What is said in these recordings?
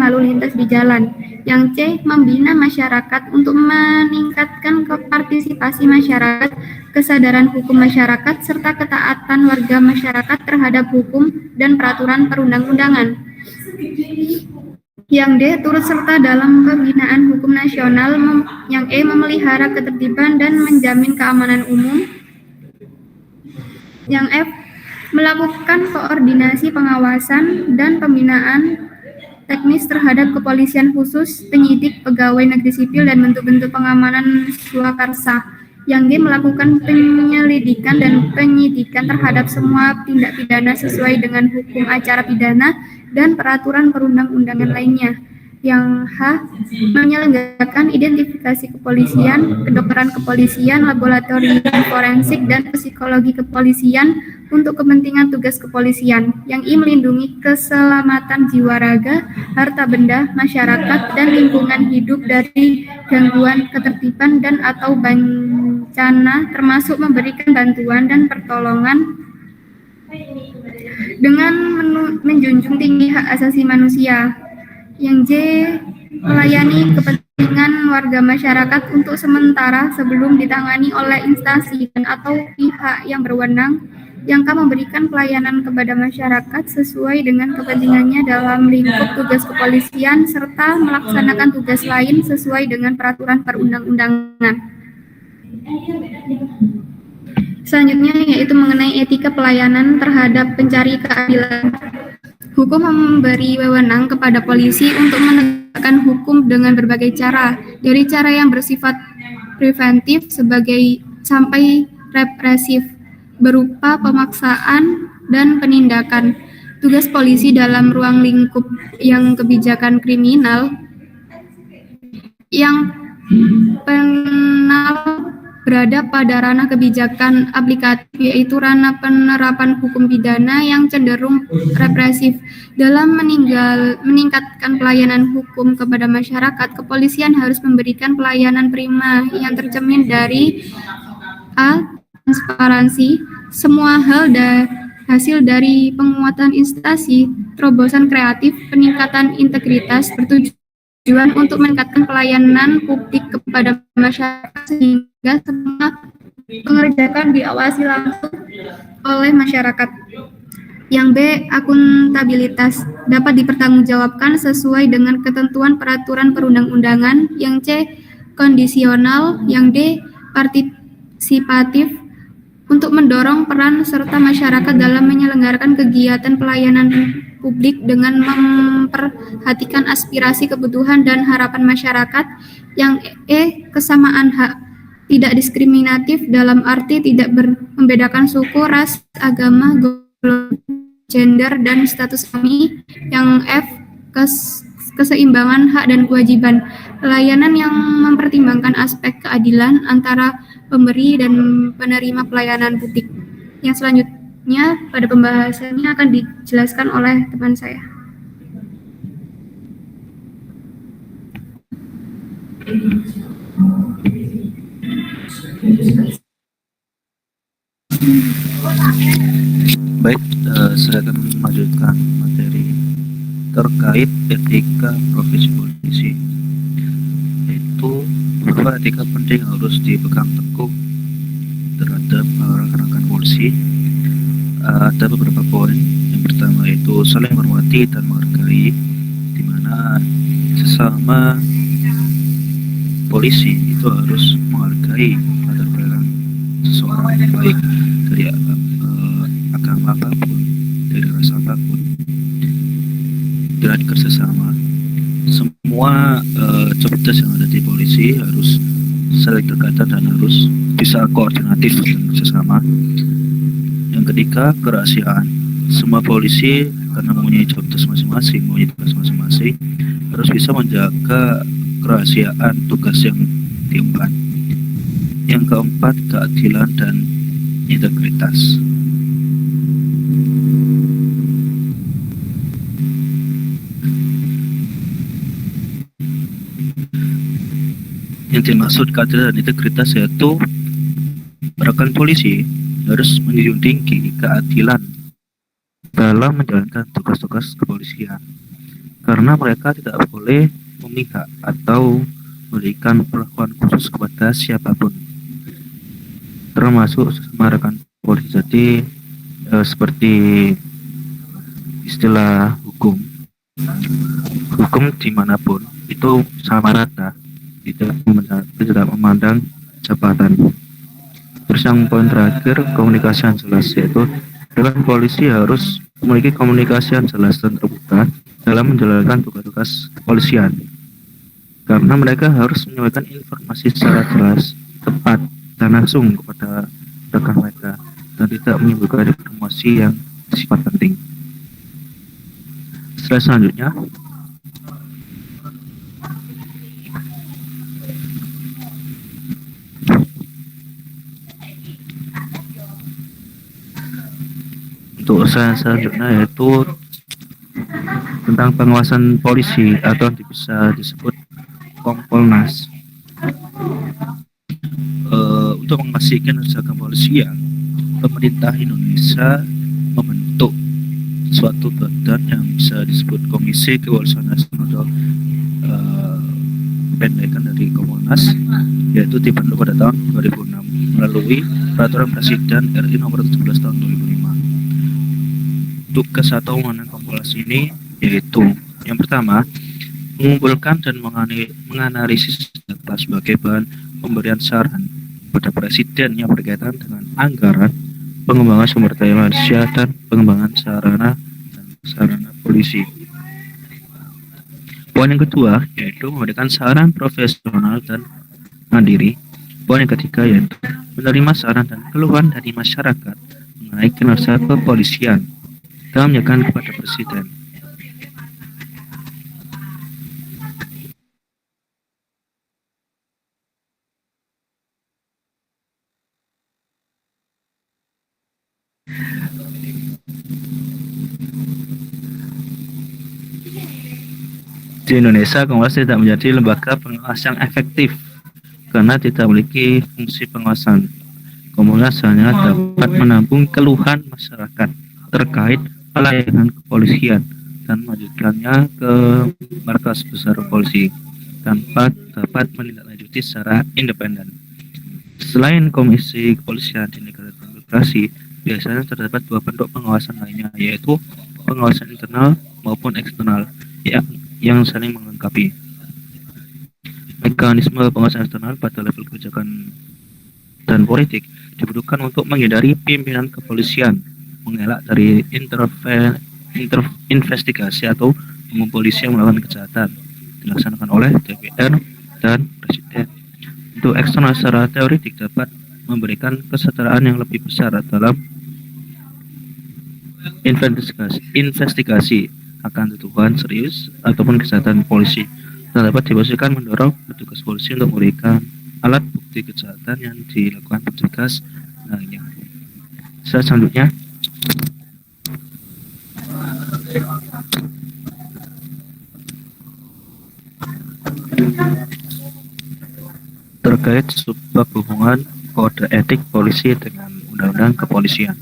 lalu lintas di jalan. Yang C. Membina masyarakat untuk meningkatkan partisipasi masyarakat, kesadaran hukum masyarakat, serta ketaatan warga masyarakat terhadap hukum dan peraturan perundang-undangan. Yang D. Turut serta dalam pembinaan hukum nasional. Yang E. Memelihara ketertiban dan menjamin keamanan umum. Yang F. Melakukan koordinasi pengawasan dan pembinaan teknis terhadap kepolisian khusus, penyidik, pegawai negeri sipil, dan bentuk-bentuk pengamanan swakarsa. Yang G. Melakukan penyelidikan dan penyidikan terhadap semua tindak pidana sesuai dengan hukum acara pidana dan peraturan perundang-undangan lainnya. Yang H. Menyelenggarakan identifikasi kepolisian, kedokteran kepolisian, laboratorium forensik, dan psikologi kepolisian untuk kepentingan tugas kepolisian. Yang I. Melindungi keselamatan jiwa raga, harta benda, masyarakat, dan lingkungan hidup dari gangguan ketertiban dan atau bencana, termasuk memberikan bantuan dan pertolongan dengan menjunjung tinggi hak asasi manusia. Yang J. Melayani kepentingan warga masyarakat untuk sementara sebelum ditangani oleh instansi dan atau pihak yang berwenang. Yang K. Memberikan pelayanan kepada masyarakat sesuai dengan kepentingannya dalam lingkup tugas kepolisian serta melaksanakan tugas lain sesuai dengan peraturan perundang-undangan. Selanjutnya yaitu mengenai etika pelayanan terhadap pencari keadilan. Hukum memberi wewenang kepada polisi untuk menegakkan hukum dengan berbagai cara, dari cara yang bersifat preventif sampai represif, berupa pemaksaan dan penindakan. Tugas polisi dalam ruang lingkup yang kebijakan kriminal yang penal berada pada ranah kebijakan aplikatif, yaitu ranah penerapan hukum pidana yang cenderung represif. Dalam meningkatkan pelayanan hukum kepada masyarakat, kepolisian harus memberikan pelayanan prima yang tercermin dari A. Transparansi, semua hal hasil dari penguatan instansi, terobosan kreatif, peningkatan integritas, bertujuan untuk meningkatkan pelayanan publik kepada masyarakat sehingga semua pengerjaan diawasi langsung oleh masyarakat. Yang B. Akuntabilitas, dapat dipertanggungjawabkan sesuai dengan ketentuan peraturan perundang-undangan. Yang C. Kondisional. Yang D. Partisipatif, untuk mendorong peran serta masyarakat dalam menyelenggarakan kegiatan pelayanan publik dengan memperhatikan aspirasi, kebutuhan, dan harapan masyarakat. Yang E. Kesamaan hak, tidak diskriminatif dalam arti tidak membedakan suku, ras, agama, gender, dan status suami. Yang F. Keseimbangan hak dan kewajiban, pelayanan yang mempertimbangkan aspek keadilan antara pemberi dan penerima pelayanan publik. Yang selanjutnya pada pembahasannya akan dijelaskan oleh teman saya. Baik, saya akan melanjutkan materi terkait etika profesi polisi. Itu beberapa etika penting harus dipegang teguh terhadap rekan-rekan polisi. Ada beberapa poin. Yang pertama itu saling menghormati dan menghargai, di mana sesama polisi itu harus menghargai latar belakang seseorang, baik dari agama apapun, dari ras apapun. Dengan kerjasama, semua job desk yang ada di polisi harus saling berkaitan dan harus bisa koordinatif dan kerjasama. Yang ketiga, kerahasiaan. Semua polisi karena mempunyai job desk masing-masing, mempunyai tugas masing-masing, harus bisa menjaga kerahasiaan tugas yang diemban. Yang keempat, keadilan dan integritas. Yang dimaksud keadilan dan integritas yaitu rekan polisi harus menjunjung tinggi keadilan dalam menjalankan tugas-tugas kepolisian. karena mereka tidak boleh memihak atau memberikan perlakuan khusus kepada siapapun, termasuk sesama rekan polisi. Jadi seperti istilah hukum dimanapun itu sama rata, tidak memandang jabatan. Terus yang poin terakhir, komunikasi yang jelas, yaitu rekan polisi harus memiliki komunikasi yang jelas dan terbuka dalam menjalankan tugas-tugas kepolisian, karena mereka harus menyampaikan informasi secara jelas, tepat, dan langsung kepada rekan mereka, dan tidak menimbulkan informasi yang sifat penting. Selanjutnya, untuk selanjutnya yaitu tentang pengawasan polisi atau bisa disebut Kompolnas. Untuk memastikan kinerja kepolisian, pemerintah Indonesia membentuk suatu badan yang bisa disebut Komisi Kepolisian Nasional, pendekan dari Kompolnas, yaitu dibentuk pada tahun 2006 melalui Peraturan Presiden RI Nomor 17 Tahun 2005. Tugas atau wewenang Kompolnas ini yaitu yang pertama, mengumpulkan dan menganalisis data sebagai bahan pemberian saran pada Presiden yang berkaitan dengan anggaran, pengembangan sumber daya manusia, dan pengembangan sarana dan prasarana polisi. Poin yang kedua yaitu memberikan saran profesional dan mandiri. Poin yang ketiga yaitu menerima saran dan keluhan dari masyarakat mengenai kinerja kepolisian dan menyampaikan kepada Presiden. Di Indonesia, Kompolnas tidak menjadi lembaga pengawas yang efektif karena tidak memiliki fungsi pengawasan. Kompolnas hanya dapat menampung keluhan masyarakat terkait pelayanan kepolisian dan melanjutkannya ke markas besar polisi tanpa dapat menindaklanjuti secara independen. Selain Komisi Kepolisian di negara demokrasi, biasanya terdapat dua bentuk pengawasan lainnya, yaitu pengawasan internal maupun eksternal yang saling melengkapi. Mekanisme pengawasan eksternal pada level kebijakan dan politik dibutuhkan untuk menghindari pimpinan kepolisian mengelak dari investigasi atau umum polisi yang melakukan kejahatan dilaksanakan oleh DPR dan Presiden. Untuk eksternal secara teoretik dapat memberikan kesetaraan yang lebih besar dalam investigasi akan tuduhan serius ataupun kejahatan polisi, dan dapat dipastikan mendorong petugas polisi untuk memberikan alat bukti kejahatan yang dilakukan petugas lainnya. Selanjutnya, terkait sebab hubungan kode etik polisi dengan undang-undang kepolisian.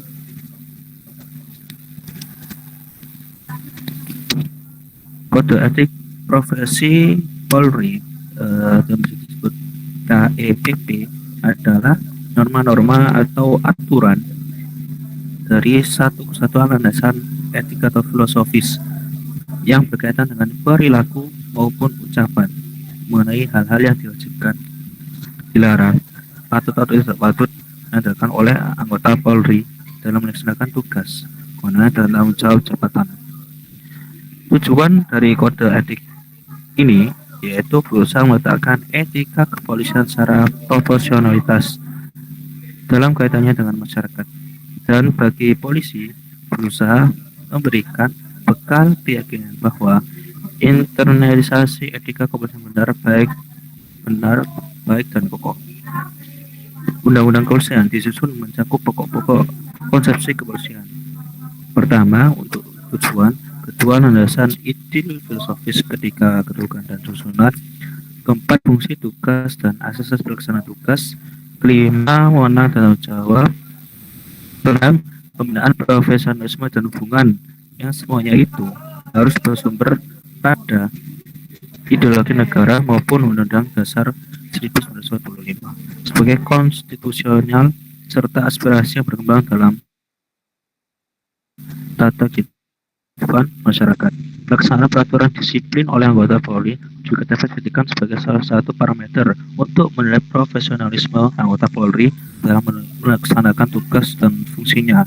Kode etik profesi Polri yang disebut KEPP adalah norma-norma atau aturan dari satu kesatuan landasan etika atau filosofis yang berkaitan dengan perilaku maupun ucapan mengenai hal-hal yang diwajibkan, dilarang, patut atau tidak patut dilakukan oleh anggota Polri dalam melaksanakan tugas, kewenangan dan tanggung jawab jabatan. Tujuan dari kode etik ini yaitu berusaha meletakkan etika kepolisian secara proporsionalitas dalam kaitannya dengan masyarakat, dan bagi polisi berusaha memberikan bekal keyakinan bahwa internalisasi etika kepolisian benar, baik dan pokok. Undang-undang kepolisian disusun mencakup pokok-pokok konsepsi kepolisian. Pertama, untuk tujuan. Kedua, landasan ide filosofis ketika kedudukan dan susunan. Keempat, fungsi tugas dan asas pelaksanaan tugas. Kelima, wewenang dan tanggung jawab. Keenam, pembinaan profesionalisme dan hubungan, yang semuanya itu harus bersumber pada ideologi negara maupun Undang-Undang Dasar 1945 sebagai konstitusional serta aspirasi yang berkembang dalam tata kehidupan masyarakat. Pelaksanaan peraturan disiplin oleh anggota Polri juga dapat dijadikan sebagai salah satu parameter untuk menilai profesionalisme anggota Polri dalam melaksanakan tugas dan fungsinya.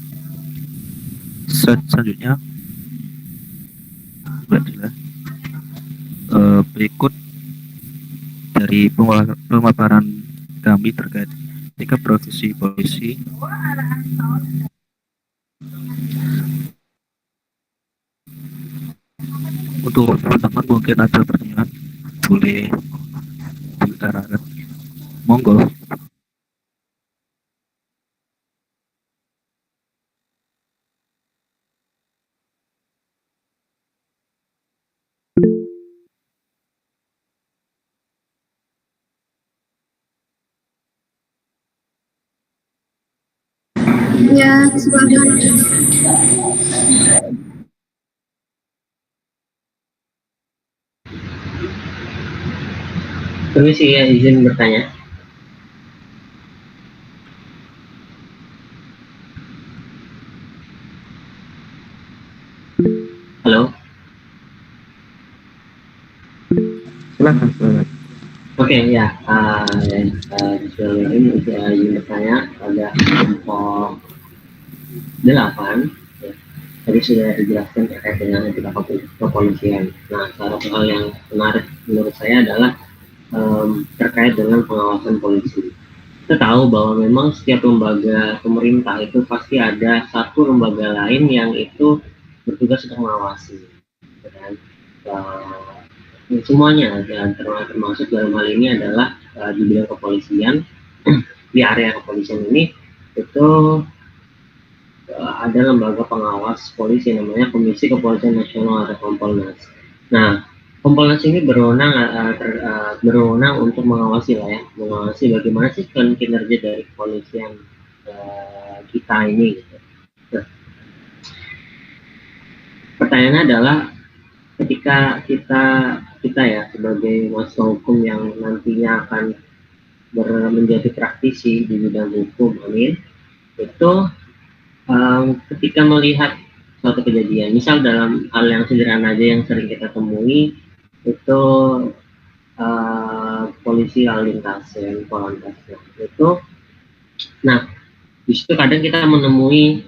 Selanjutnya, berikut dari pemaparan kami terkait etika profesi polisi. Untuk teman-teman mungkin ada pertanyaan, boleh diutarakan. Monggo. Ya, silakan. Permisi ya, izin bertanya. Halo. Silakan. Oke, ya. Ini izin bertanya pada kelompok 8. Ya. Tadi sudah dijelaskan terkait dengan etika kepolisian. Nah, salah satu hal yang menarik menurut saya adalah terkait dengan pengawasan polisi. Kita tahu bahwa memang setiap lembaga pemerintah itu pasti ada satu lembaga lain yang itu bertugas untuk mengawasi, dan semuanya, dan termasuk dalam hal ini adalah di bidang kepolisian. Di area kepolisian ini itu ada lembaga pengawas polisi namanya Komisi Kepolisian Nasional atau Kompolnas. Nah, Kompolnas ini berwenang untuk mengawasi mengawasi bagaimana sih kinerja dari kepolisian kita ini. Gitu. Nah, pertanyaannya adalah ketika kita ya sebagai mahasiswa hukum yang nantinya akan menjadi praktisi di bidang hukum, itu ketika melihat suatu kejadian, misal dalam hal yang sederhana aja yang sering kita temui itu polisi lalu lintas, itu, nah di situ kadang kita menemui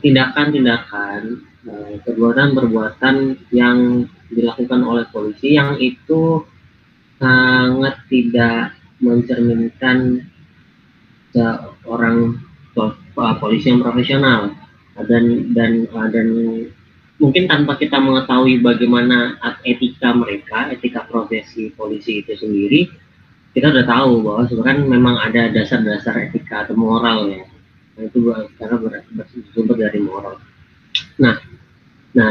tindakan-tindakan, perbuatan-perbuatan yang dilakukan oleh polisi yang itu sangat tidak mencerminkan seorang polisi yang profesional, dan mungkin tanpa kita mengetahui bagaimana etika mereka, etika profesi polisi itu sendiri, kita udah tahu bahwa sebenarnya memang ada dasar-dasar etika atau moral ya. Nah, itu karena bersumber dari moral. Nah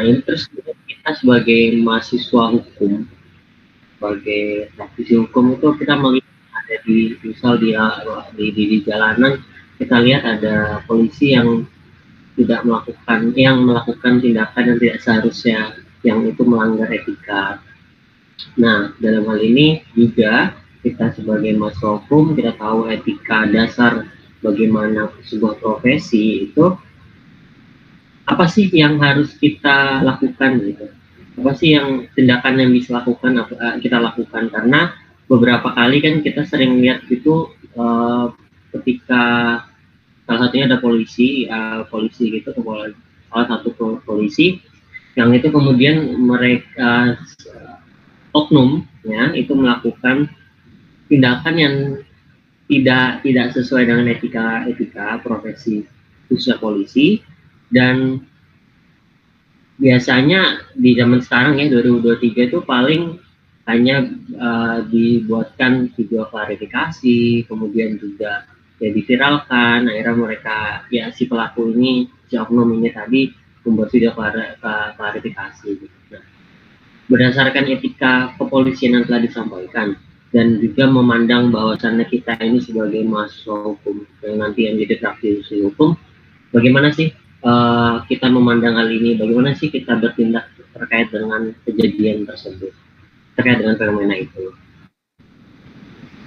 ini terus kita sebagai mahasiswa hukum, sebagai praktisi hukum itu kita melihat ada misal di jalanan, kita lihat ada polisi yang melakukan tindakan yang tidak seharusnya, yang itu melanggar etika. Nah, dalam hal ini juga kita sebagai mahasiswa hukum, kita tahu etika dasar bagaimana sebuah profesi itu apa sih yang harus kita lakukan gitu. Apa sih yang tindakan yang bisa kita lakukan, karena beberapa kali kan kita sering lihat itu ketika salah satunya ada polisi gitu, salah satu polisi yang itu kemudian mereka oknum ya itu melakukan tindakan yang tidak sesuai dengan etika profesi khususnya polisi. Dan biasanya di zaman sekarang ya 2023 itu paling hanya dibuatkan video klarifikasi, kemudian juga ya diviralkan, akhirnya mereka ya si pelaku ini, si oknum ini tadi membuat video klarifikasi. Nah, berdasarkan etika kepolisian yang telah disampaikan dan juga memandang bahwasannya kita ini sebagai mahasiswa hukum yang nanti yang jadi praktisi hukum, bagaimana sih kita memandang hal ini? Bagaimana sih kita bertindak terkait dengan kejadian tersebut, terkait dengan fenomena itu?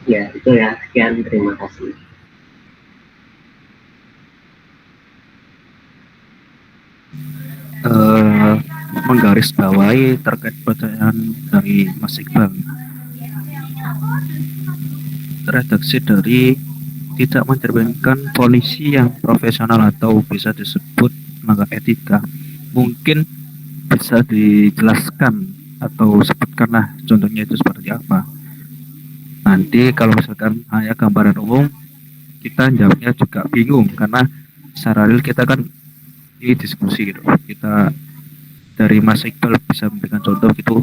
Ya, itu ya. Sekian, terima kasih. Menggarisbawahi terkait pertanyaan dari Mas Iqbal. Redaksi dari tidak mencerminkan polisi yang profesional atau bisa disebut melanggar etika. Mungkin bisa dijelaskan atau sebutkanlah contohnya itu seperti apa. Nanti kalau misalkan hanya gambaran umum, kita jawabnya juga bingung karena secara real kita kan ini diskusi gitu. Kita dari Mas Iqbal bisa memberikan contoh gitu,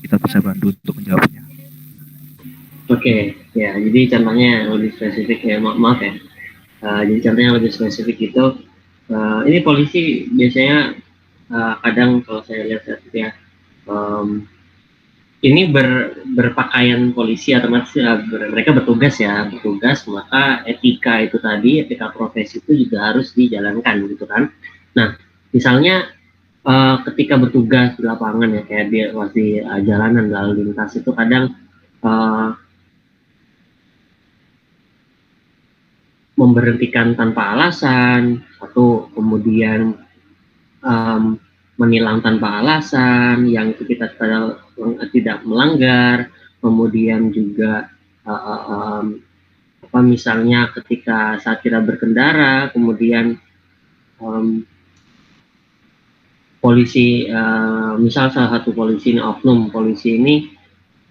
kita bisa bantu untuk menjawabnya. Oke, ya, jadi contohnya lebih spesifik ya, maaf ya. Jadi contohnya lebih spesifik itu, ini polisi biasanya kadang kalau saya lihat ya, ini berpakaian polisi atau mereka bertugas, maka etika itu tadi, etika profesi itu juga harus dijalankan gitu kan. Nah, misalnya ketika bertugas di lapangan ya, kayak dia masih jalanan lalu lintas itu kadang memberhentikan tanpa alasan, atau kemudian menilang tanpa alasan, yang itu kita tidak melanggar, kemudian juga misalnya ketika saat kita berkendara, kemudian polisi, misal salah satu polisi ini, oknum polisi ini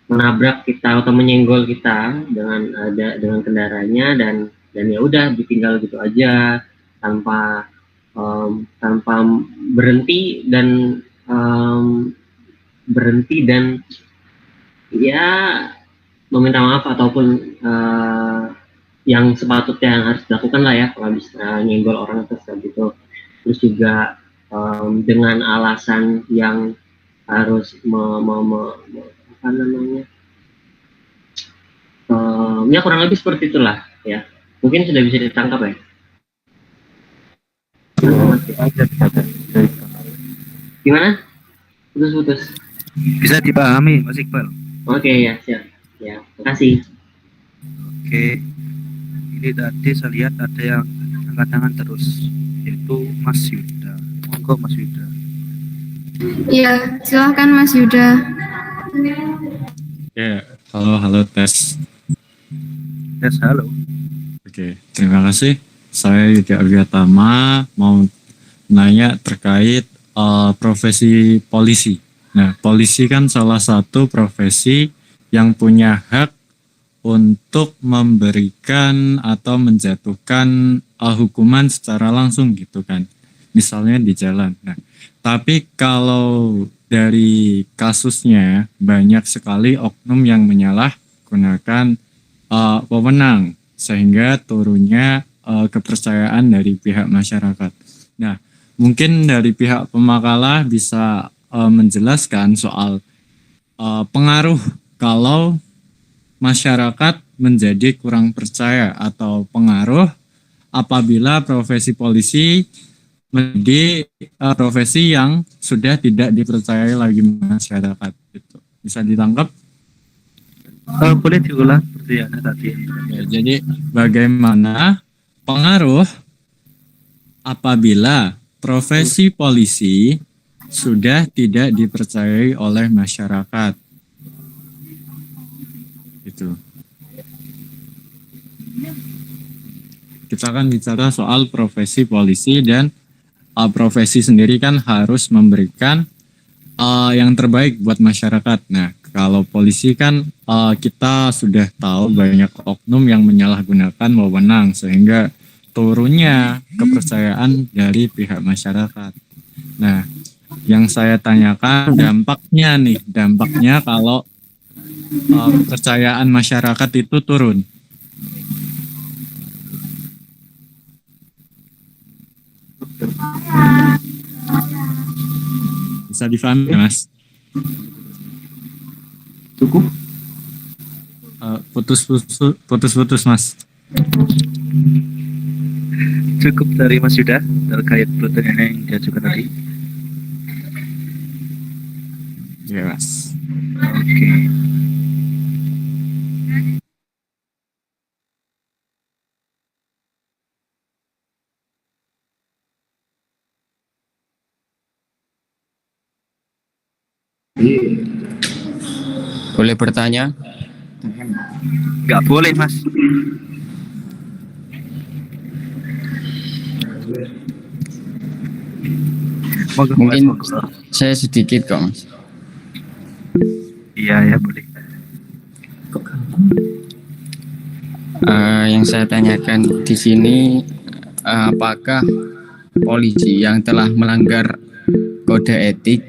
menabrak kita atau menyenggol kita dengan kendaraannya, dan ya udah ditinggal gitu aja tanpa berhenti dan ya meminta maaf ataupun yang sepatutnya yang harus dilakukan lah ya kalau bisa nyenggol orang tersebut gitu. Terus juga dengan alasan yang harus apa namanya, ya kurang lebih seperti itulah ya. Mungkin sudah bisa ditangkap ya. Gimana? Putus-putus. Bisa dipahami, Mas Iqbal? Oke, ya, siap. Ya, makasih. Oke, ini tadi saya lihat ada yang angkat tangan terus, yaitu Mas Yuda. Monggo Mas Yuda. Iya, silahkan Mas Yuda. Ya, halo tes. Yes, halo. Oke, terima kasih. Saya Yuda Abiatama mau nanya terkait profesi polisi. Nah, polisi kan salah satu profesi yang punya hak untuk memberikan atau menjatuhkan hukuman secara langsung gitu kan. Misalnya di jalan. Nah, tapi kalau dari kasusnya banyak sekali oknum yang menyalahgunakan wewenang sehingga turunnya kepercayaan dari pihak masyarakat. Nah, mungkin dari pihak pemakalah bisa menjelaskan soal pengaruh kalau masyarakat menjadi kurang percaya atau pengaruh apabila profesi polisi menjadi profesi yang sudah tidak dipercayai lagi masyarakat. Gitu. Bisa ditangkap? Boleh diulang pertanyaannya tadi. Ya, jadi bagaimana pengaruh apabila profesi polisi sudah tidak dipercayai oleh masyarakat? Itu. Kita akan bicara soal profesi polisi dan profesi sendiri kan harus memberikan yang terbaik buat masyarakat. Nah, kalau polisi kan kita sudah tahu banyak oknum yang menyalahgunakan wewenang sehingga turunnya kepercayaan dari pihak masyarakat. Nah, yang saya tanyakan dampaknya kalau kepercayaan masyarakat itu turun. Bisa difahami ya, Mas? Cukup? Putus-putus Mas. cukup dari Mas Yuda terkait pertanyaan yang diajukan tadi. Ya, Mas. Oke. Boleh bertanya? Nggak boleh, Mas. Monggo, Mas, Mungkin monggo. saya sedikit kok, Mas. Iya, ya boleh. Yang saya tanyakan di sini, apakah polisi yang telah melanggar kode etik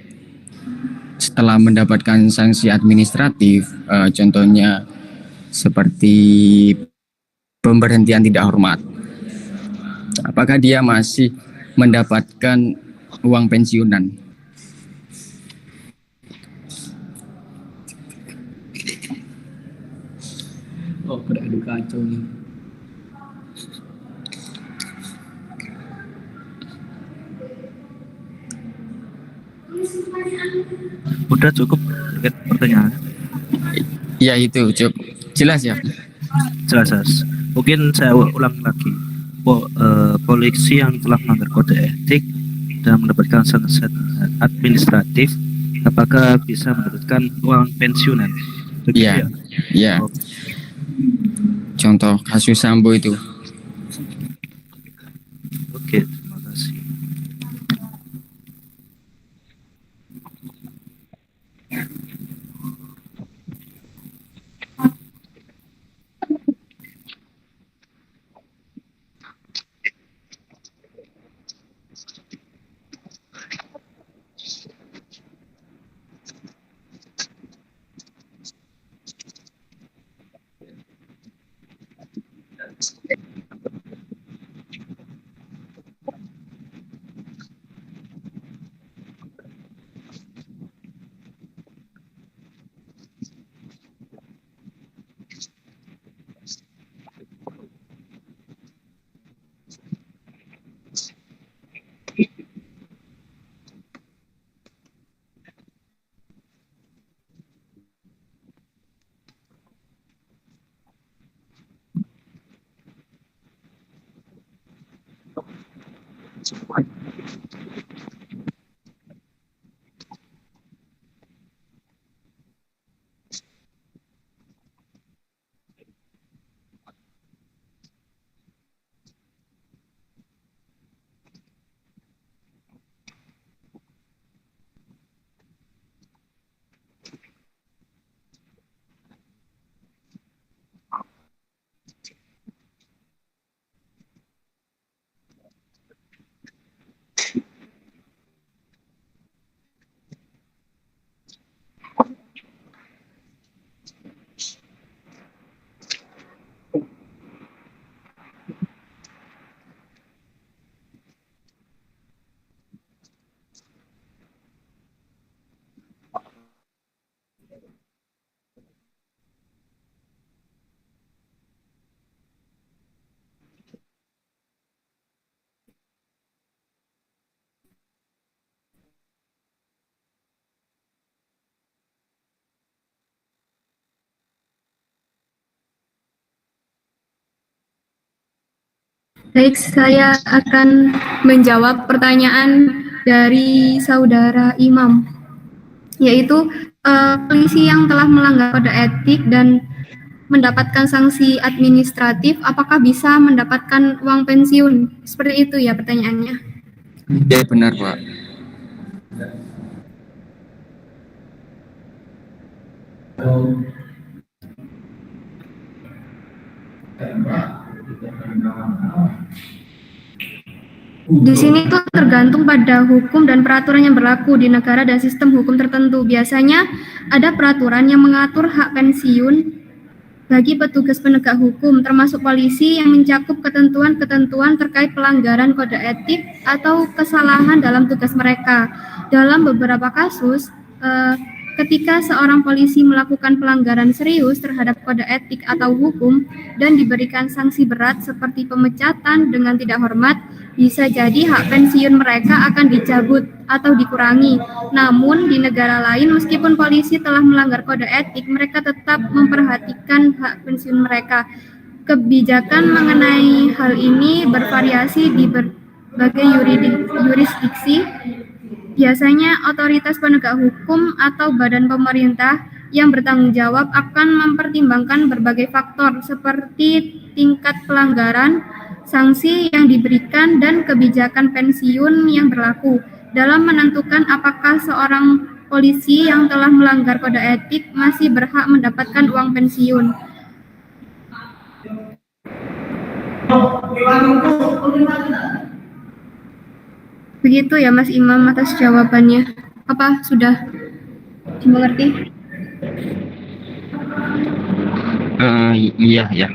setelah mendapatkan sanksi administratif, contohnya seperti pemberhentian tidak hormat, apakah dia masih mendapatkan uang pensiunan? Oh, udah kacau nih. Udah cukup terkait pertanyaan. Ya itu cukup jelas ya. Jelas. Mungkin saya ulang lagi. Polisi yang telah melanggar kode etik dan mendapatkan sanksi administratif, apakah bisa mendapatkan uang pensiunan? Begitu Iya, ya? iya. Contoh kasus Sambo itu. Oke, terima kasih. Baik, saya akan menjawab pertanyaan dari saudara Imam, yaitu polisi yang telah melanggar kode etik dan mendapatkan sanksi administratif, apakah bisa mendapatkan uang pensiun? Seperti itu ya pertanyaannya. Ya benar, Pak. Di sini tuh tergantung pada hukum dan peraturan yang berlaku di negara dan sistem hukum tertentu. Biasanya ada peraturan yang mengatur hak pensiun bagi petugas penegak hukum, termasuk polisi, yang mencakup ketentuan-ketentuan terkait pelanggaran kode etik atau kesalahan dalam tugas mereka. Dalam beberapa kasus, Ketika seorang polisi melakukan pelanggaran serius terhadap kode etik atau hukum dan diberikan sanksi berat seperti pemecatan dengan tidak hormat, bisa jadi hak pensiun mereka akan dicabut atau dikurangi. Namun, di negara lain, meskipun polisi telah melanggar kode etik, mereka tetap memperhatikan hak pensiun mereka. Kebijakan mengenai hal ini bervariasi di berbagai yurisdiksi. Biasanya otoritas penegak hukum atau badan pemerintah yang bertanggung jawab akan mempertimbangkan berbagai faktor seperti tingkat pelanggaran, sanksi yang diberikan, dan kebijakan pensiun yang berlaku dalam menentukan apakah seorang polisi yang telah melanggar kode etik masih berhak mendapatkan uang pensiun. Begitu ya Mas Imam atas jawabannya. Apa sudah dimengerti? Iya, ya.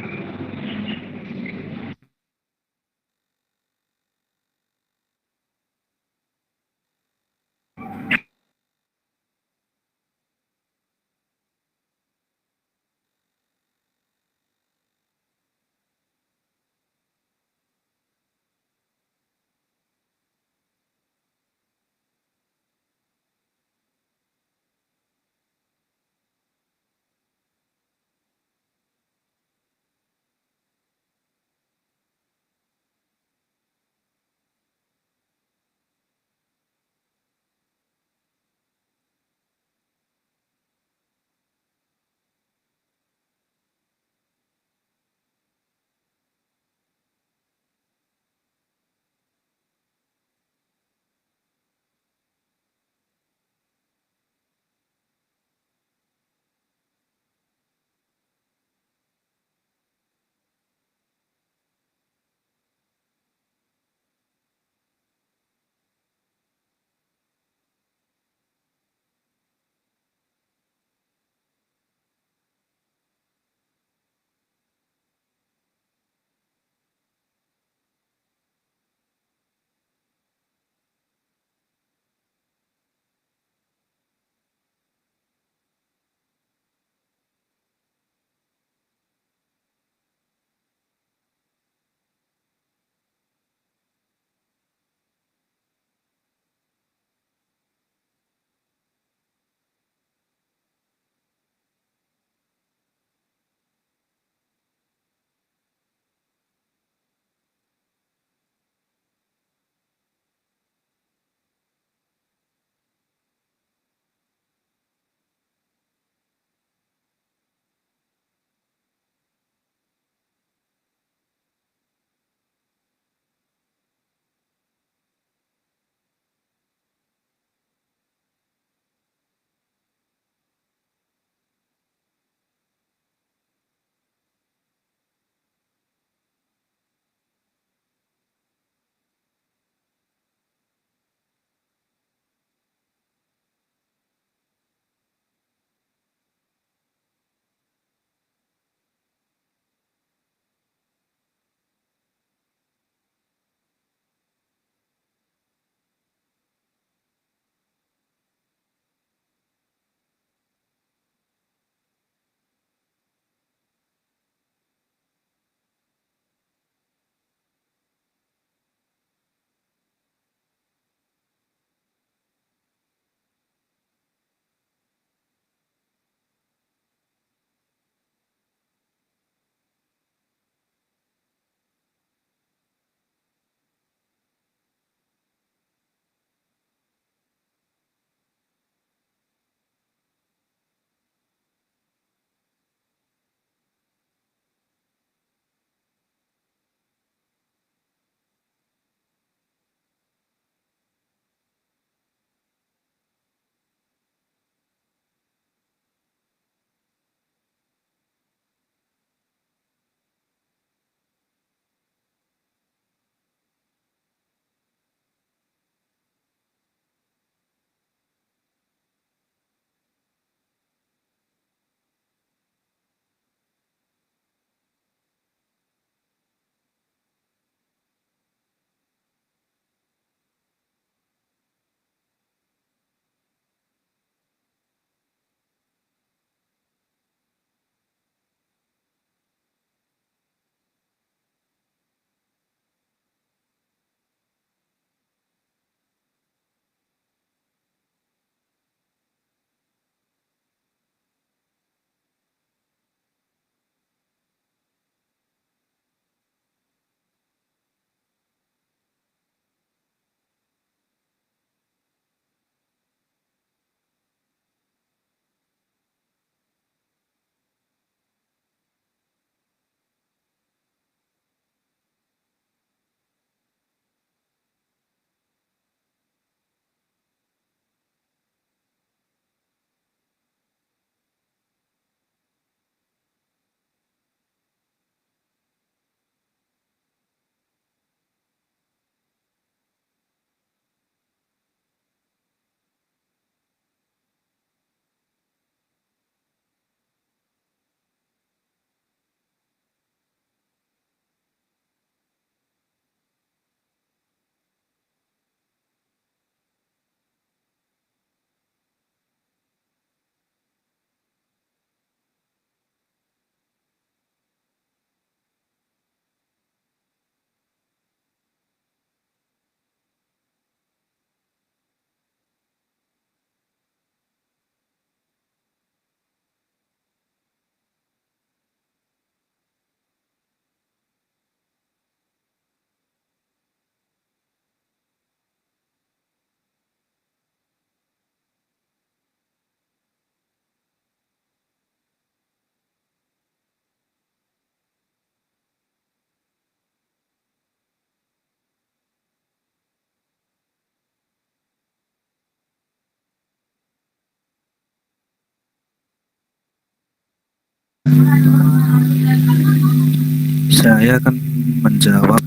Saya akan menjawab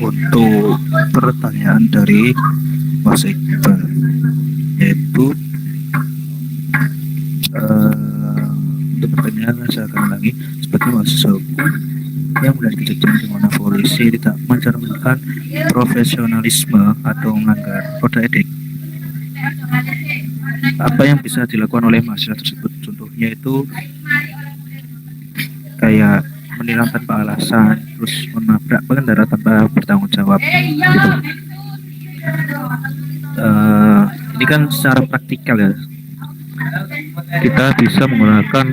untuk pertanyaan dari Mas Iqbal, yaitu untuk pertanyaan saya akan ulangi, sebagai mahasiswa hukum yang menjadi kejadian di mana polisi tidak mencerminkan profesionalisme atau melanggar kode etik, apa yang bisa dilakukan oleh mahasiswa tersebut? Contohnya itu kayak menilang tanpa alasan, terus menabrak pengendara tanpa bertanggung jawab gitu. Ini kan secara praktikal ya, kita bisa menggunakan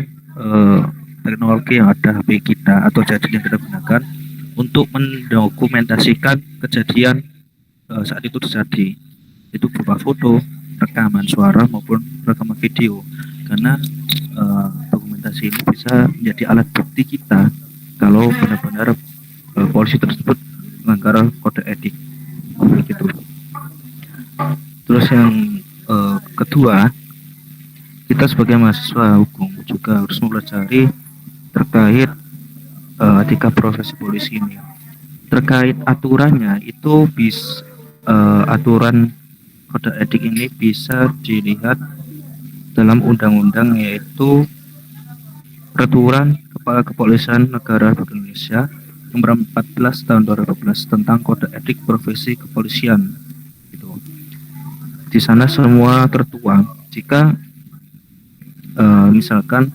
teknologi yang ada, HP kita atau gadget yang kita gunakan untuk mendokumentasikan kejadian saat itu terjadi, itu berupa foto, rekaman suara maupun rekaman video, karena dokumentasi ini bisa menjadi alat bukti kita kalau benar-benar polisi tersebut melanggar kode etik gitu. Terus yang kedua, kita sebagai mahasiswa hukum juga harus mempelajari terkait etika profesi polisi ini. Terkait aturannya itu aturan kode etik ini bisa dilihat dalam undang-undang, yaitu Peraturan Kepala Kepolisian Negara Republik Indonesia Nomor 14 Tahun 2012 tentang Kode Etik Profesi Kepolisian. Gitu. Di sana semua tertuang jika misalkan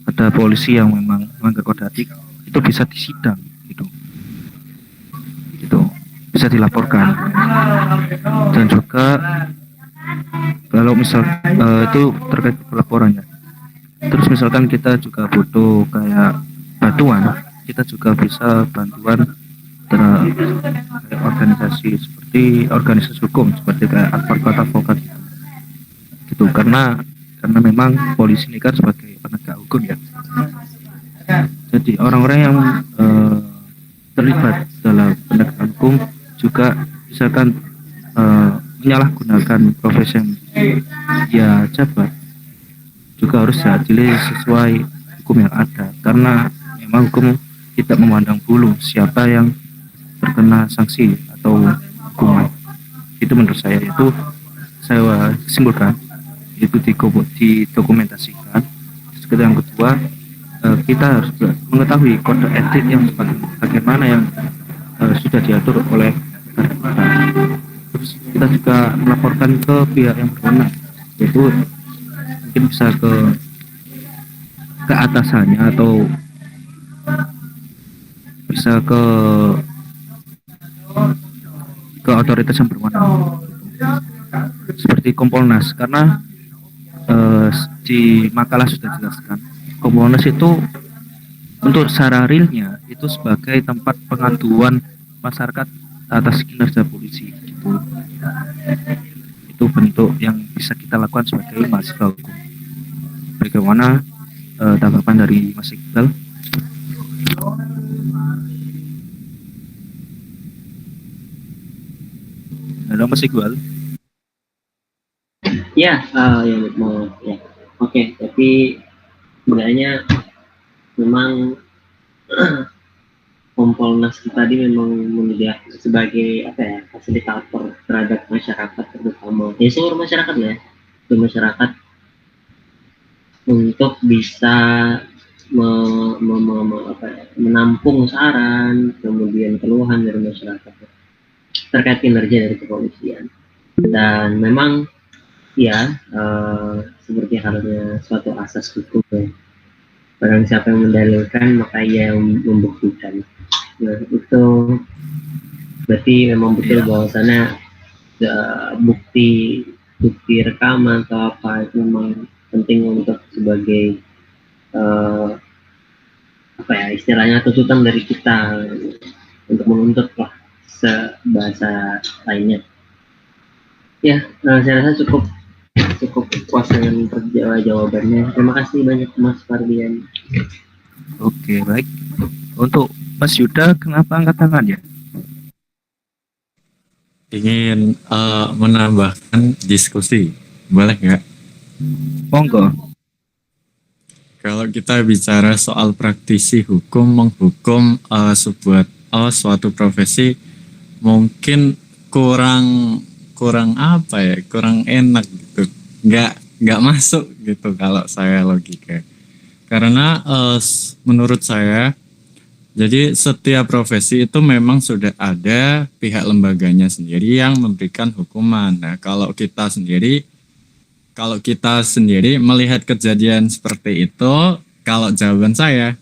ada polisi yang memang melanggar kode etik, itu bisa disidang, gitu, bisa dilaporkan. Dan juga kalau misal itu terkait pelaporannya. Terus misalkan kita juga butuh kayak bantuan, kita juga bisa bantuan kayak organisasi seperti organisasi hukum, seperti kayak advokat gitu, karena memang polisi ini kan sebagai penegak hukum ya. Jadi orang-orang yang terlibat dalam penegakan hukum juga misalkan menyalahgunakan profesi yang dia jabat, juga harus diadili sesuai hukum yang ada, karena memang hukum tidak memandang bulu siapa yang terkena sanksi atau hukuman. Itu menurut saya, itu saya simpulkan, itu didokumentasikan. Terus yang kedua, kita harus mengetahui kode etik yang bagaimana yang sudah diatur oleh negara. Terus kita juga melaporkan ke pihak yang berwenang, yaitu mungkin bisa ke atasannya atau bisa ke otoritas yang berwenang seperti Kompolnas, karena di makalah sudah dijelaskan Kompolnas itu untuk secara realnya itu sebagai tempat pengaduan masyarakat atas kinerja polisi gitu. Itu bentuk yang bisa kita lakukan sebagai mahasiswa hukum. Bagaimana tanggapan dari Mas Iqbal? Halo Mas Iqbal. Ya, yang mau ya. Oke, tapi sebenarnya memang Kompolnas tadi memang menyediakan sebagai apa ya, fasilitator terhadap masyarakat, terutama ya seluruh masyarakat ya, masyarakat untuk bisa menampung saran, kemudian keluhan dari masyarakat terkait kinerja dari kepolisian. Dan memang ya seperti halnya suatu asas hukum ya, barang siapa yang mendalilkan maka ia yang membuktikan. Nah itu berarti memang betul bahwasannya bukti rekaman atau apa itu memang penting untuk sebagai apa ya istilahnya tuntutan dari kita untuk menuntut lah sebahasa lainnya. Ya, saya rasa cukup puas dengan jawabannya. Terima kasih banyak Mas Fardian. Oke, baik. Untuk Mas Yuda, kenapa angkat tangan ya? Ingin menambahkan diskusi, boleh nggak? Monggo. Kalau kita bicara soal praktisi hukum menghukum suatu profesi, mungkin kurang kurang apa ya, kurang enak gitu, nggak masuk gitu kalau saya logika. Karena menurut saya, jadi setiap profesi itu memang sudah ada pihak lembaganya sendiri yang memberikan hukuman. Nah, kalau kita sendiri melihat kejadian seperti itu, kalau jawaban saya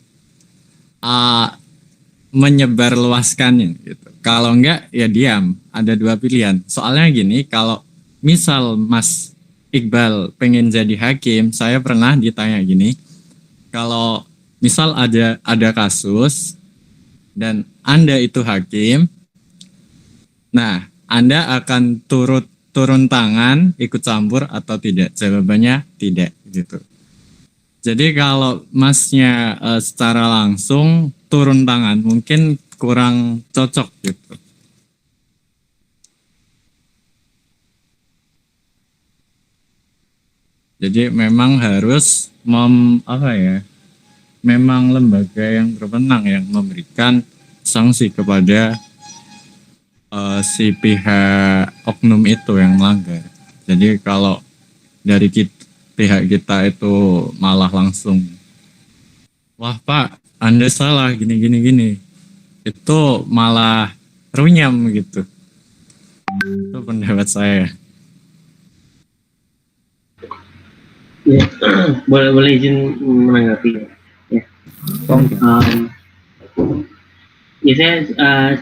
menyebarluaskannya gitu. Kalau enggak ya diam. Ada dua pilihan. Soalnya gini, kalau misal Mas Iqbal pengen jadi hakim, saya pernah ditanya gini, kalau misal ada kasus dan Anda itu hakim, nah Anda akan turun tangan, ikut campur atau tidak? Jawabannya tidak gitu. Jadi kalau Masnya secara langsung turun tangan mungkin kurang cocok gitu. Jadi memang harus memang lembaga yang berwenang yang memberikan sanksi kepada si pihak oknum itu yang melanggar. Jadi kalau dari pihak kita itu malah langsung, wah Pak, Anda salah gini, itu malah runyam gitu. Itu pendapat saya. Ya, boleh izin menanggapi ya. Ya saya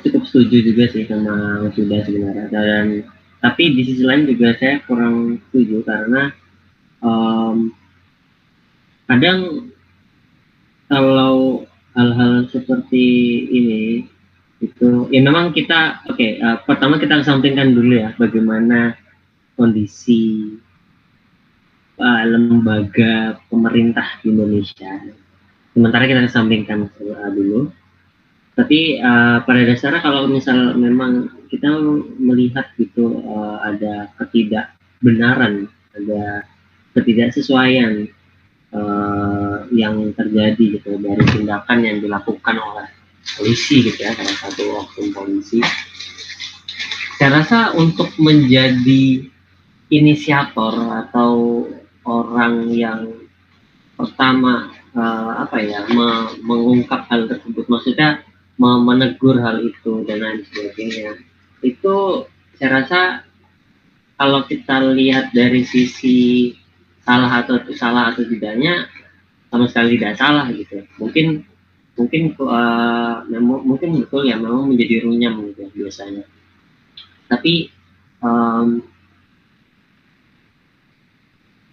cukup setuju juga sih sama Mas Yuda sebenarnya, dan tapi di sisi lain juga saya kurang setuju karena kadang kalau hal-hal seperti ini itu ya memang kita pertama kita kesampingkan dulu ya bagaimana kondisi lembaga pemerintah di Indonesia. Sementara kita kesampingkan dulu. Tapi pada dasarnya kalau misal memang kita melihat gitu ada ketidakbenaran, ada ketidaksesuaian yang terjadi gitu dari tindakan yang dilakukan oleh polisi gitu ya, salah satu oknum polisi. Saya rasa untuk menjadi inisiator atau orang yang pertama mengungkap hal tersebut, maksudnya menegur hal itu dan lain sebagainya, itu saya rasa kalau kita lihat dari sisi salah atau tidaknya, sama sekali tidak salah gitu. Mungkin betul ya, memang menjadi runyam gitu ya, biasanya. Tapi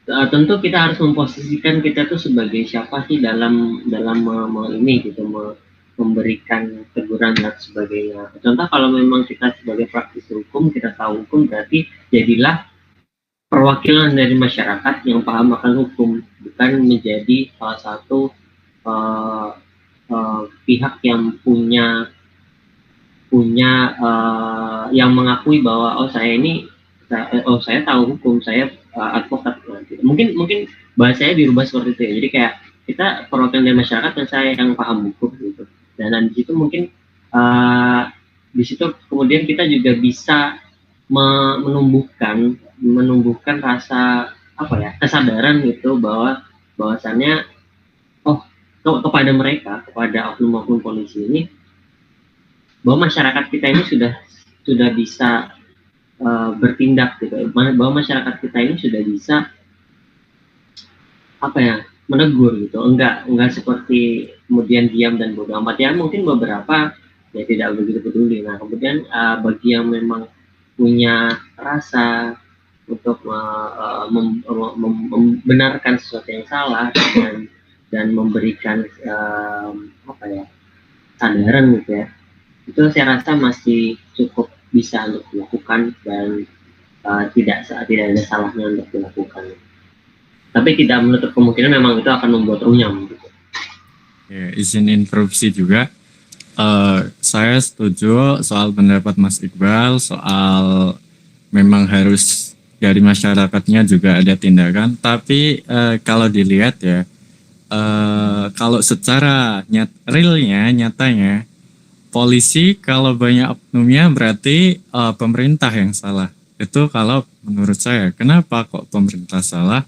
tentu kita harus memposisikan kita tuh sebagai siapa sih dalam memberikan teguran dan sebagainya. Contoh kalau memang kita sebagai praktisi hukum, kita tahu hukum, berarti jadilah perwakilan dari masyarakat yang paham akan hukum, bukan menjadi salah satu pihak yang punya yang mengakui bahwa saya tahu hukum, saya advokat. Mungkin bahasanya dirubah seperti itu ya. Jadi kayak kita perwakilan dari masyarakat dan saya yang paham hukum gitu. Dan di situ mungkin di situ kemudian kita juga bisa menumbuhkan rasa kesadaran gitu bahwasannya kepada mereka, kepada oknum-oknum polisi ini, bahwa masyarakat kita ini sudah bisa bertindak gitu, bahwa masyarakat kita ini sudah bisa menegur gitu, enggak seperti kemudian diam dan bodoh amat ya. Mungkin beberapa ya tidak begitu peduli. Nah kemudian bagi yang memang punya rasa untuk membenarkan sesuatu yang salah dan memberikan kesadaran gitu ya, itu saya rasa masih cukup bisa untuk dilakukan dan tidak ada salahnya untuk dilakukan. Tapi tidak menutup kemungkinan memang itu akan membuat runyam gitu. Ya, izin interupsi juga. Saya setuju soal pendapat Mas Iqbal soal memang harus dari masyarakatnya juga ada tindakan. Tapi kalau dilihat ya, kalau secara nyatanya polisi kalau banyak oknumnya berarti pemerintah yang salah. Itu kalau menurut saya. Kenapa kok pemerintah salah?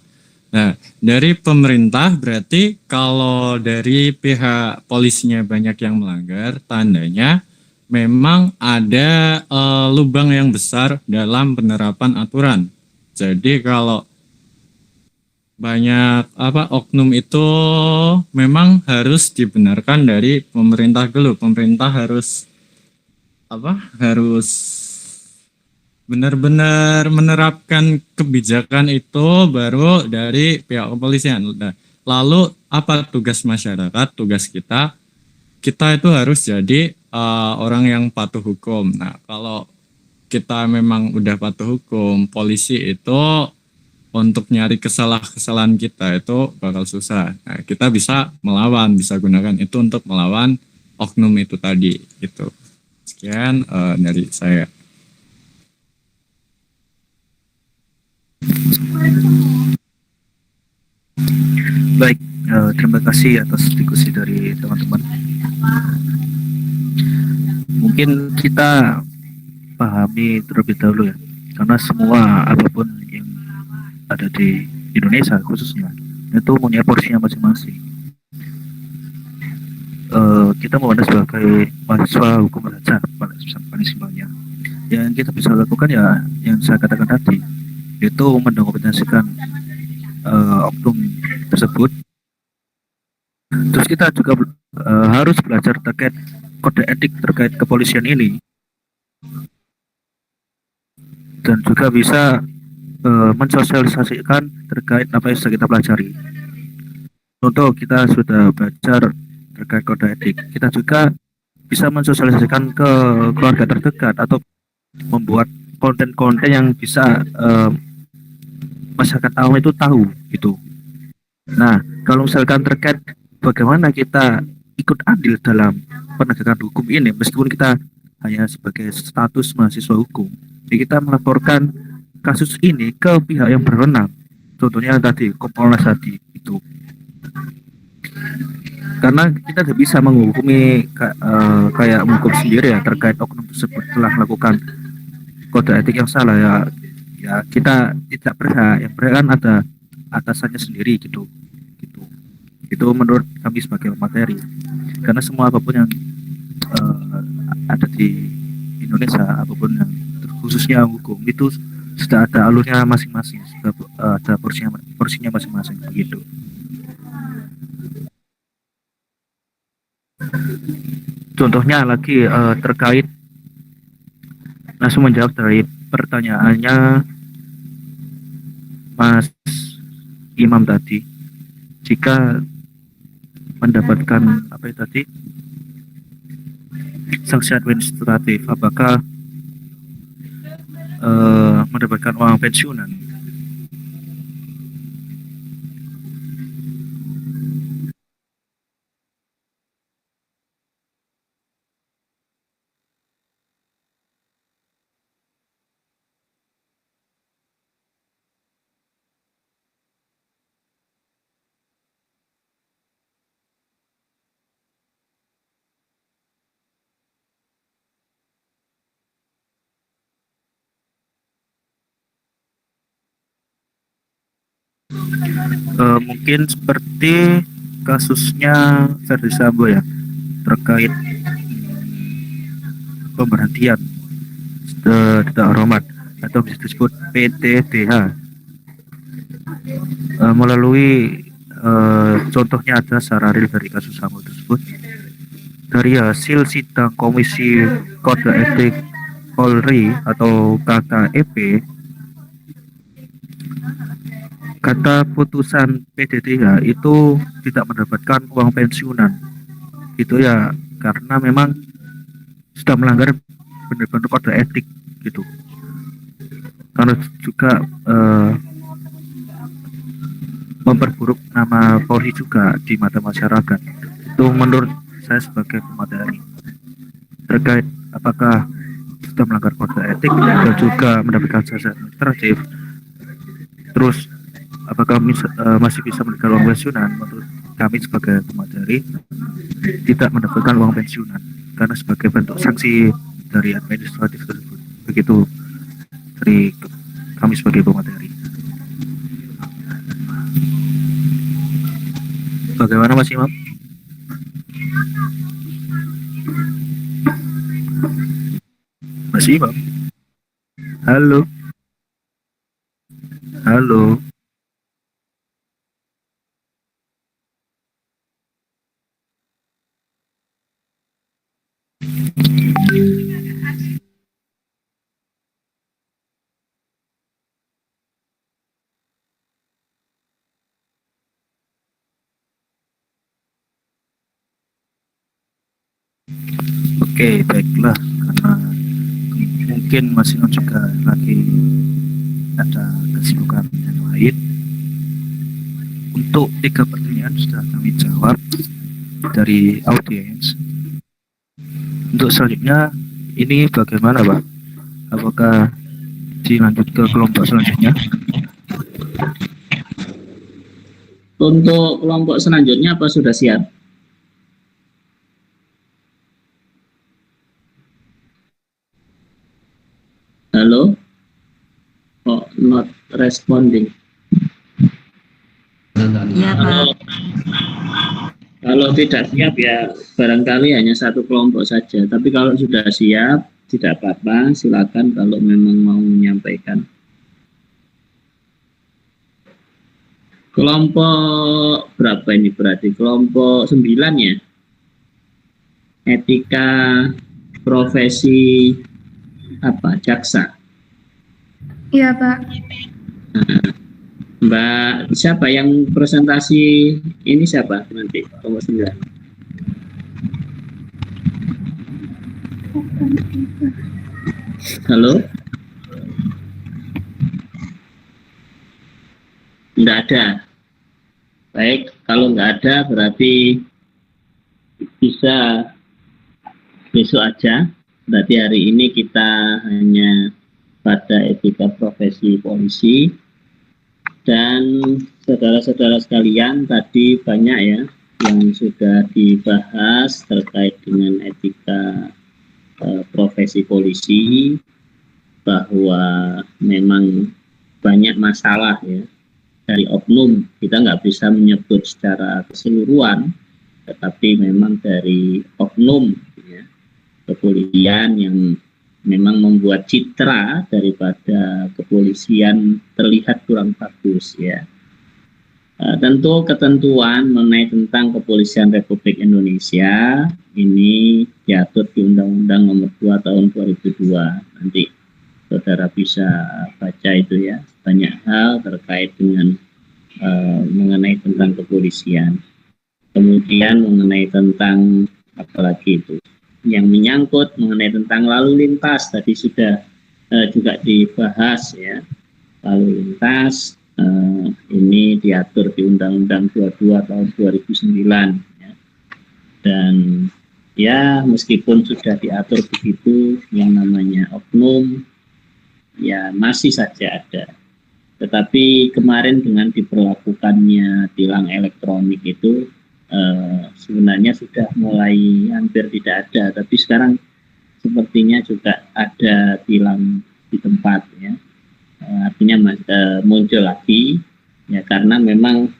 Nah, dari pemerintah berarti kalau dari pihak polisinya banyak yang melanggar, tandanya memang ada lubang yang besar dalam penerapan aturan. Jadi kalau banyak oknum itu memang harus dibenarkan dari pemerintah dulu. Pemerintah harus harus benar-benar menerapkan kebijakan itu baru dari pihak kepolisian. Nah, lalu apa tugas masyarakat? Tugas kita itu harus jadi orang yang patuh hukum. Nah, kalau kita memang udah patuh hukum, polisi itu untuk nyari kesalahan kita itu bakal susah. Nah, kita bisa gunakan itu untuk melawan oknum itu tadi gitu. Sekian dari saya. Baik, terima kasih atas diskusi dari teman-teman. Mungkin kita pahami terlebih dahulu ya, karena semua apapun yang ada di Indonesia khususnya itu punya porsinya masing-masing. Kita mau sebagai mahasiswa hukum saja paling simpelnya. Yang kita bisa lakukan ya yang saya katakan tadi, itu mendokumentasikan oknum tersebut. Terus kita juga harus belajar terkait kode etik terkait kepolisian ini, dan juga bisa mensosialisasikan terkait apa yang sudah kita pelajari. Contoh, kita sudah belajar terkait kode etik, kita juga bisa mensosialisasikan ke keluarga terdekat atau membuat konten-konten yang bisa masyarakat awam itu tahu gitu. Nah, kalau misalkan terkait bagaimana kita ikut andil dalam penegakan hukum ini, meskipun kita hanya sebagai status mahasiswa hukum, jadi kita melaporkan kasus ini ke pihak yang berwenang. Contohnya tadi Kompolnas tadi itu. Karena kita tidak bisa menghukumi kayak menghukum sendiri ya terkait oknum tersebut telah melakukan kode etik yang salah ya. Ya kita tidak berhak, yang berhak kan ada atasannya sendiri gitu. Itu menurut kami sebagai materi. Karena semua apapun yang ada di Indonesia, apapun yang khususnya hukum itu sudah ada alurnya masing-masing, sudah ada porsinya masing-masing begitu. Contohnya lagi terkait langsung menjawab dari pertanyaannya Mas Imam tadi, jika mendapatkan apa itu tadi sanksi administratif, apakah mendapatkan uang pensiunan? Mungkin seperti kasusnya Verdi Sambo ya, terkait pemberhentian tidak hormat atau bisa disebut PTDH, melalui contohnya ada secara real dari kasus Sambo tersebut. Dari hasil sidang Komisi Kode Etik Polri atau KKEP, kata putusan PDDH itu tidak mendapatkan uang pensiunan gitu ya, karena memang sudah melanggar benar-benar kode etik gitu. Karena juga memperburuk nama Polri juga di mata masyarakat. Itu menurut saya sebagai pemateri terkait apakah sudah melanggar kode etik dan juga mendapatkan sanksi administratif, terus apakah masih bisa mendapatkan uang pensiunan. Menurut kami sebagai pemateri tidak mendapatkan uang pensiunan karena sebagai bentuk sanksi dari administratif tersebut. Begitu dari kami sebagai pemateri. Bagaimana Mas Imam? Mas Imam? Halo? Halo? Oke, baiklah, karena mungkin Mas Imam juga lagi ada kesibukan yang lain. Untuk 3 pertanyaan sudah kami jawab dari audiens. Untuk selanjutnya, ini bagaimana Pak? Apakah dilanjut ke kelompok selanjutnya? Untuk kelompok selanjutnya apa sudah siap? Halo? Oh, not responding. Iya, Pak. Kalau tidak siap ya barangkali hanya satu kelompok saja. Tapi kalau sudah siap, tidak apa-apa. Silakan kalau memang mau menyampaikan. Kelompok berapa ini berarti? Kelompok 9 ya? Etika profesi apa? Jaksa. Iya, Pak. Mbak, siapa yang presentasi ini siapa nanti? Kelompok 9. Halo? Enggak ada. Baik, kalau enggak ada berarti bisa besok aja. Berarti hari ini kita hanya pada etika profesi polisi. Dan saudara-saudara sekalian, tadi banyak ya yang sudah dibahas terkait dengan etika profesi polisi, bahwa memang banyak masalah ya dari oknum. Kita nggak bisa menyebut secara keseluruhan, tetapi memang dari oknum ya, kepolisian yang memang membuat citra daripada kepolisian terlihat kurang bagus ya. Tentu ketentuan mengenai tentang Kepolisian Republik Indonesia ini diatur di Undang-Undang Nomor 2 Tahun 2002. Nanti saudara bisa baca itu ya, banyak hal terkait dengan mengenai tentang kepolisian. Kemudian mengenai tentang apalagi itu yang menyangkut mengenai tentang lalu lintas tadi sudah juga dibahas ya. Lalu lintas ini diatur di Undang-Undang 22 tahun 2009 ya. Dan ya meskipun sudah diatur begitu, yang namanya oknum ya masih saja ada. Tetapi kemarin dengan diberlakukannya tilang elektronik itu sebenarnya sudah mulai hampir tidak ada, tapi sekarang sepertinya juga ada tilang di tempat ya. Artinya muncul lagi ya, karena memang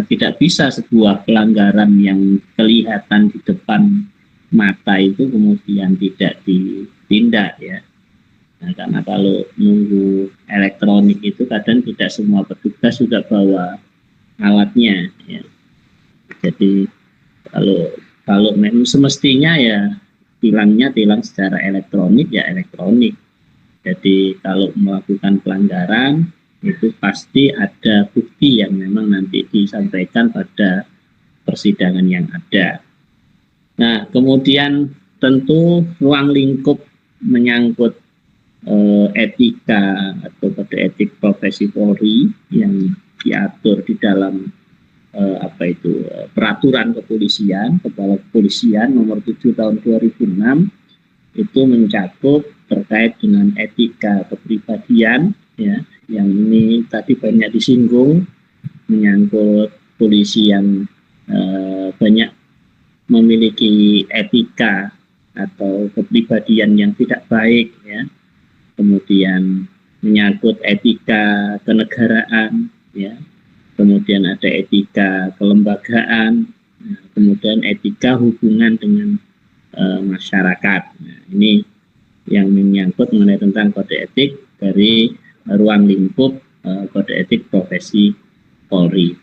tidak bisa sebuah pelanggaran yang kelihatan di depan mata itu kemudian tidak ditindak ya. Nah, karena kalau nunggu elektronik itu kadang tidak semua petugas juga bawa alatnya ya. Jadi kalau memang semestinya ya tilangnya tilang secara elektronik ya elektronik. Jadi kalau melakukan pelanggaran itu pasti ada bukti yang memang nanti disampaikan pada persidangan yang ada. Nah kemudian tentu ruang lingkup menyangkut etika atau pada etik profesi Polri yang diatur di dalam peraturan kepolisian, Kepala Kepolisian nomor 7 tahun 2006 itu mencakup terkait dengan etika kepribadian ya, yang ini tadi banyak disinggung menyangkut polisi yang banyak memiliki etika atau kepribadian yang tidak baik, ya. Kemudian menyangkut etika kenegaraan, ya. Kemudian ada etika kelembagaan, kemudian etika hubungan dengan masyarakat. Nah, ini yang menyangkut mengenai tentang kode etik dari ruang lingkup kode etik profesi Polri.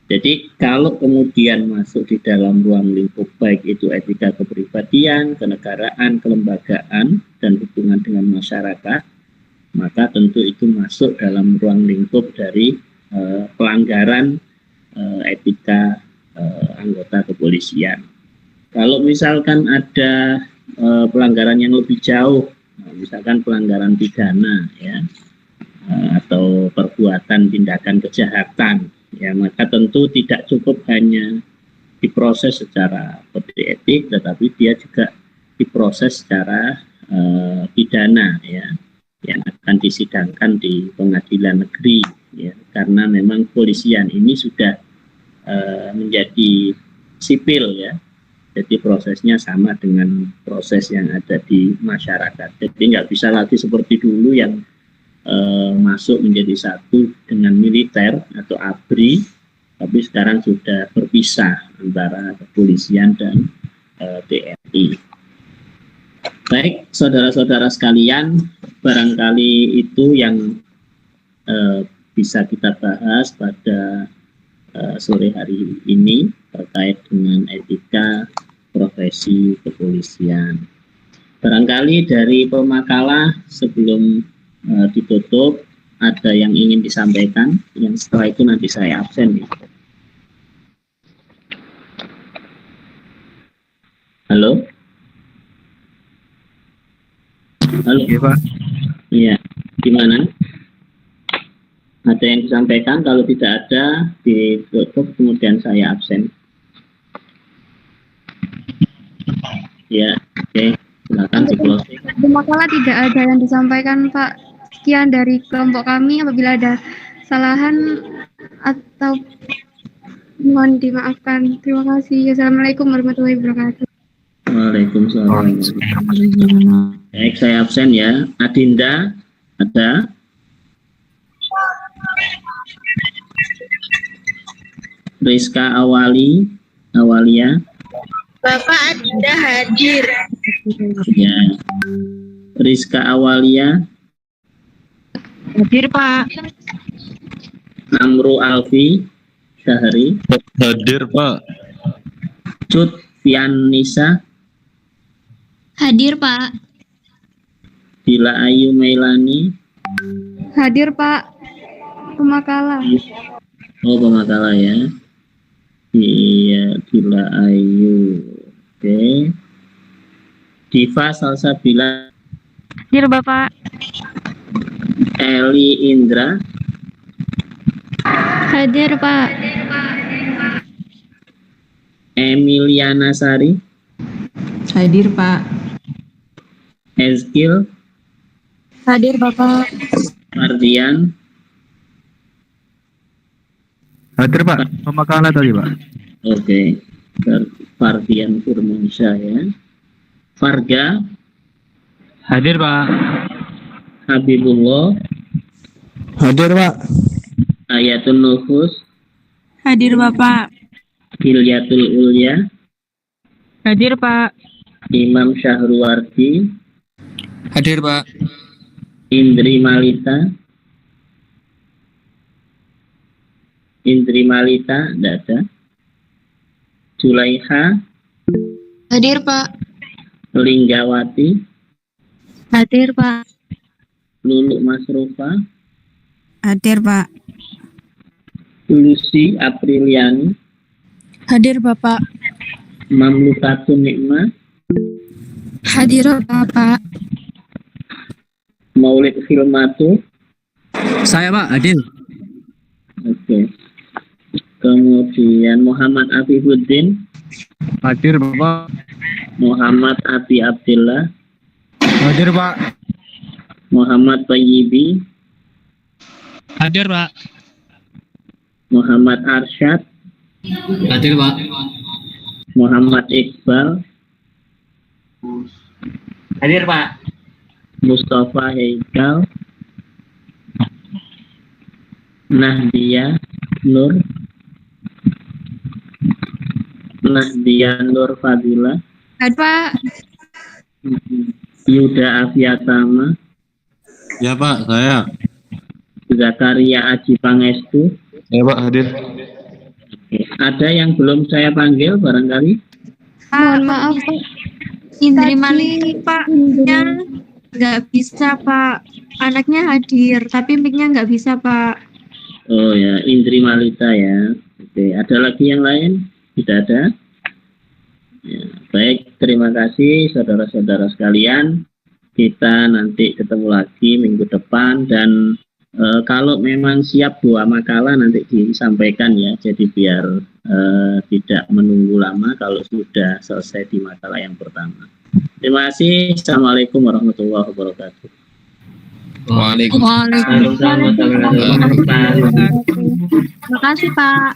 Jadi kalau kemudian masuk di dalam ruang lingkup baik itu etika kepribadian, kenegaraan, kelembagaan, dan hubungan dengan masyarakat, maka tentu itu masuk dalam ruang lingkup dari pelanggaran etika anggota kepolisian. Kalau misalkan ada pelanggaran yang lebih jauh, misalkan pelanggaran pidana, ya, atau perbuatan tindakan kejahatan, ya, maka tentu tidak cukup hanya diproses secara kode etik, tetapi dia juga diproses secara pidana, ya, yang akan disidangkan di pengadilan negeri, ya, karena memang kepolisian ini sudah menjadi sipil, ya. Jadi prosesnya sama dengan proses yang ada di masyarakat. Jadi nggak bisa lagi seperti dulu yang masuk menjadi satu dengan militer atau ABRI, tapi sekarang sudah berpisah antara kepolisian dan TNI. Baik, saudara-saudara sekalian, barangkali itu yang bisa kita bahas pada sore hari ini terkait dengan etika profesi kepolisian. Barangkali dari pemakalah sebelum ditutup ada yang ingin disampaikan, yang setelah itu nanti saya absen, ya. Halo? Halo? Iya, Pak. Iya, gimana? Ada yang disampaikan? Kalau tidak ada, ditutup kemudian saya absen. Ya, oke. Silakan di closing. Di makalah tidak ada yang disampaikan, Pak. Sekian dari kelompok kami. Apabila ada kesalahan atau mohon dimaafkan. Terima kasih. Assalamualaikum warahmatullahi wabarakatuh. Waalaikumsalam. Baik, saya absen, ya. Adinda, ada? Rizka Awalia. Bapak Adinda hadir. Ya. Rizka Awalia. Hadir, Pak. Amru Alfi Syahri. Hadir, Pak. Cut Fianisa. Hadir, Pak. Dila Ayu Meilani. Hadir, Pak. Pemakalah. Oh, pemakalah, ya. Iya, Dila Ayu. Oke. Diva Salsabila. Hadir, Bapak. Eli Indra. Hadir, Pak. Emiliana Sari. Hadir, Pak. Ezkil. Hadir, Bapak. Mardian. Hadir, Pak. Pemakalah tadi, Pak. Oke. Fardian Firmansyah, ya. Farga. Hadir, Pak. Habibullah. Hadir, Pak. Ayatun Nufus. Hadir, Bapak. Hilyatul Ulya. Hadir, Pak. Imam Syahruwardi. Hadir, Pak. Indri Malita. Indri Malita, tidak ada. Julaiha. Hadir, Pak. Linggawati. Hadir, Pak. Lulu Masrufa. Hadir, Pak. Lucy Apriliani. Hadir, Bapak. Mamlukatun Nikmah. Hadir, Bapak. Maulid Filmatu. Saya, Pak, hadir. Oke. Kemudian Muhammad Afifuddin. Hadir, Bapak. Muhammad Ati Abdillah. Hadir, Pak. Muhammad Tayyibi. Hadir, Pak. Muhammad Arsyad. Hadir Pak. Muhammad Iqbal, Hadir Pak. Mustafa Heikal, Nahdia Nur Fadila, Hadir Pak. Yuda Afiatama, Ya Pak, saya. Zakaria Aji Pangestu. Ya Pak, hadir. Ada yang belum saya panggil barangkali? Mohon maaf Pak. Indri Malik Pak, nggak bisa Pak. Anaknya hadir, tapi mic-nya nggak bisa Pak. Oh ya, Indri Malita ya. Oke, ada lagi yang lain? Tidak ada? Ya, baik, terima kasih saudara-saudara sekalian. Kita nanti ketemu lagi minggu depan dan kalau memang siap 2 makalah nanti disampaikan ya. Jadi biar tidak menunggu lama kalau sudah selesai di makalah yang pertama. Terima kasih. Assalamualaikum warahmatullahi wabarakatuh. Waalaikumsalam warahmatullahi wabarakatuh. Terima kasih Pak.